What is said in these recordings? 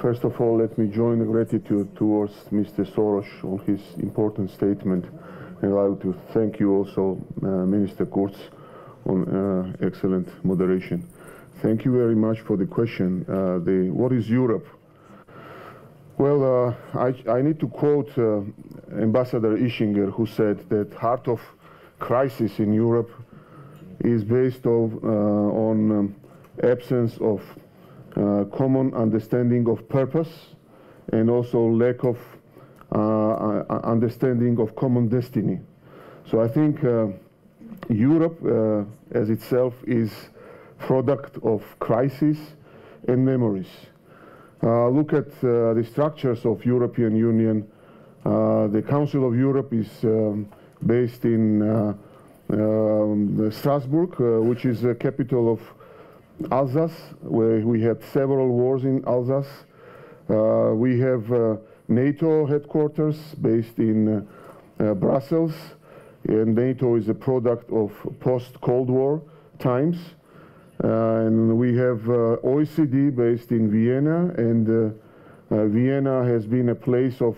First of all, let me join the gratitude towards Mr. Soros on his important statement. And I would like to thank you also, Minister Kurz, on excellent moderation. Thank you very much for the question. What is Europe? Well, I need to quote Ambassador Ischinger, who said that heart of crisis in Europe is based on absence of common understanding of purpose and also lack of understanding of common destiny. So I think Europe as itself is product of crisis and memories. Look at the structures of European Union. The Council of Europe is based in Strasbourg, which is the capital of Alsace, where we had several wars in Alsace. We have NATO headquarters based in Brussels, and NATO is a product of post-Cold War times. And we have OECD based in Vienna, and Vienna has been a place of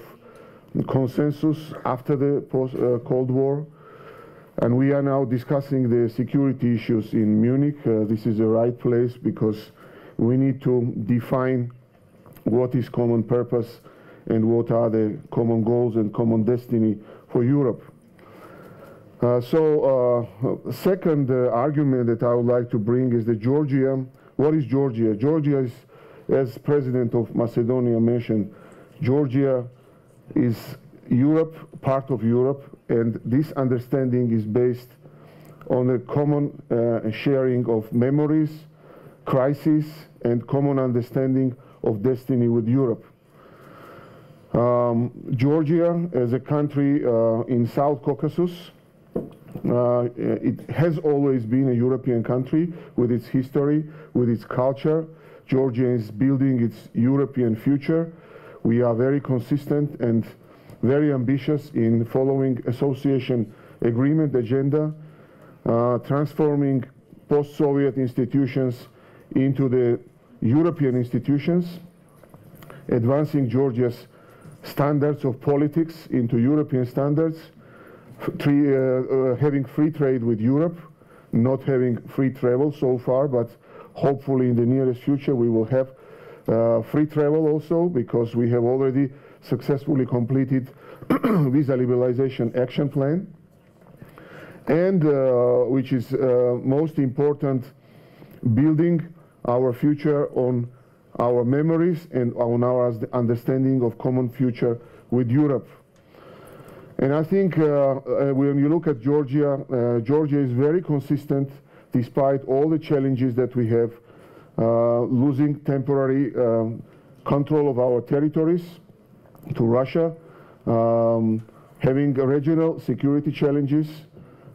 consensus after the post-Cold War. And we are now discussing the security issues in Munich. This is the right place because we need to define what is common purpose and what are the common goals and common destiny for Europe. Second argument that I would like to bring is that Georgia. What is Georgia? Georgia is, as President of Macedonia mentioned, Georgia is Europe, part of Europe, and this understanding is based on a common sharing of memories, crises, and common understanding of destiny with Europe. Georgia, as a country in South Caucasus, it has always been a European country with its history, with its culture. Georgia is building its European future. We are very consistent and very ambitious in following association agreement agenda, transforming post-Soviet institutions into the European institutions, advancing Georgia's standards of politics into European standards, having free trade with Europe, not having free travel so far, but hopefully in the nearest future we will have free travel also, because we have already successfully completed visa liberalization action plan, and which is most important, building our future on our memories and on our understanding of common future with Europe. And I think when you look at Georgia, Georgia is very consistent despite all the challenges that we have, losing temporary control of our territories to Russia, having regional security challenges.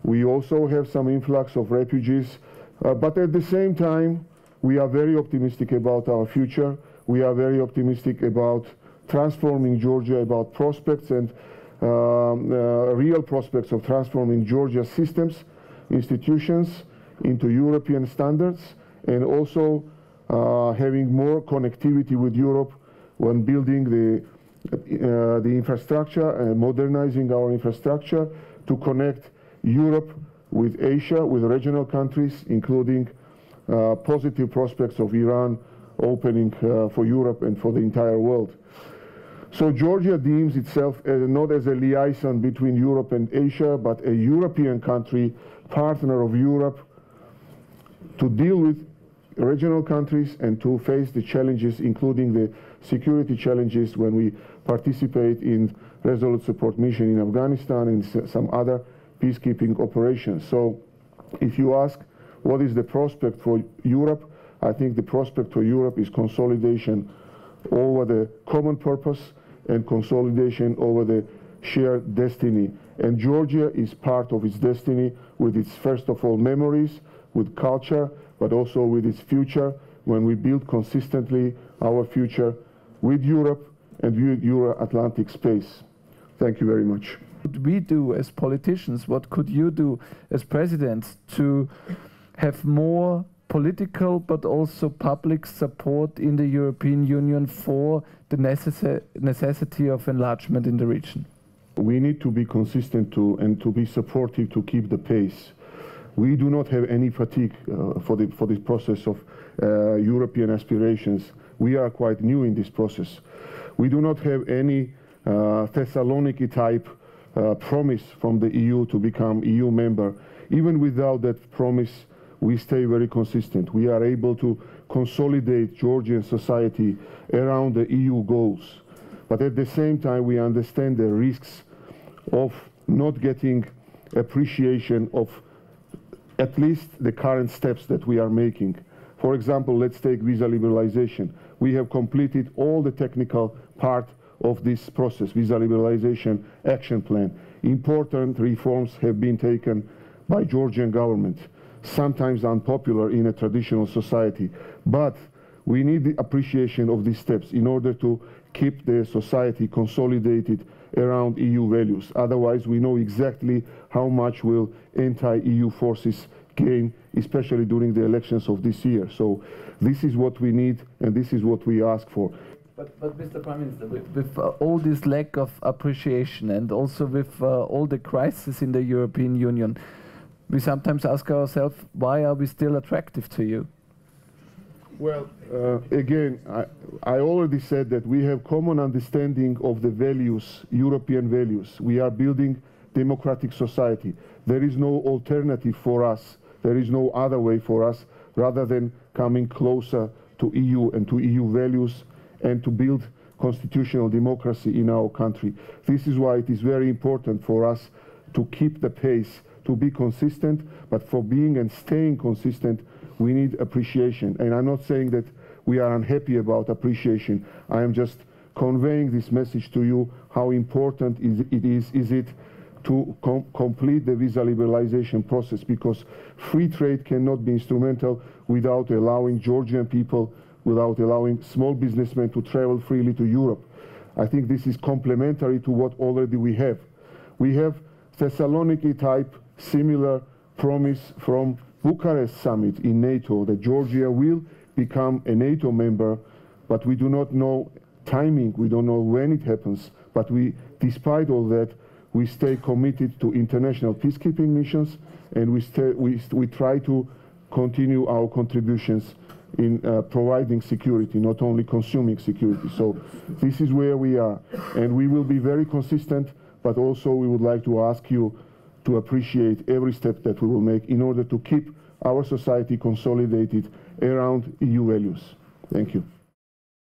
We also have some influx of refugees, but at the same time, we are very optimistic about our future. We are very optimistic about transforming Georgia, about prospects and real prospects of transforming Georgia's systems, institutions into European standards, and also having more connectivity with Europe when building the infrastructure and modernizing our infrastructure to connect Europe with Asia, with regional countries, including positive prospects of Iran opening for Europe and for the entire world. So Georgia deems itself not as a liaison between Europe and Asia, but a European country, partner of Europe, to deal with regional countries and to face the challenges, including the security challenges when we participate in resolute support mission in Afghanistan and some other peacekeeping operations. So if you ask what is the prospect for Europe, I think the prospect for Europe is consolidation over the common purpose and consolidation over the shared destiny. And Georgia is part of its destiny with its, first of all, memories, with culture, but also with its future when we build consistently our future with Europe and with Euro-Atlantic space. Thank you very much. What could we do as politicians, what could you do as presidents to have more political but also public support in the European Union for the necessity of enlargement in the region? We need to be consistent and to be supportive to keep the pace. We do not have any fatigue for this process of European aspirations. We are quite new in this process. We do not have any Thessaloniki type promise from the EU to become EU member. Even without that promise, we stay very consistent. We are able to consolidate Georgian society around the EU goals. But at the same time, we understand the risks of not getting appreciation of at least the current steps that we are making. For example, let's take visa liberalization. We have completed all the technical part of this process, visa liberalization action plan. Important reforms have been taken by Georgian government, sometimes unpopular in a traditional society. But we need the appreciation of these steps in order to keep the society consolidated around EU values. Otherwise, we know exactly how much will anti-EU forces gain, especially during the elections of this year. So this is what we need and this is what we ask for. But Mr. Prime Minister, with all this lack of appreciation and also with all the crises in the European Union, we sometimes ask ourselves, why are we still attractive to you? Well, again, I already said that we have common understanding of the values, European values. We are building democratic society. There is no alternative for us. There is no other way for us rather than coming closer to EU and to EU values and to build constitutional democracy in our country. This is why it is very important for us to keep the pace, to be consistent, but for being and staying consistent, we need appreciation. And I'm not saying that we are unhappy about appreciation. I am just conveying this message to you, how important is it to complete the visa liberalization process, because free trade cannot be instrumental without allowing Georgian people, without allowing small businessmen to travel freely to Europe. I think this is complementary to what already we have. We have Thessaloniki type similar promise from Bucharest summit in NATO that Georgia will become a NATO member, but we do not know timing, we don't know when it happens, but we, despite all that, we stay committed to international peacekeeping missions, and we try to continue our contributions in providing security, not only consuming security. So this is where we are, and we will be very consistent, but also we would like to ask you to appreciate every step that we will make in order to keep our society consolidated around EU values. Thank you.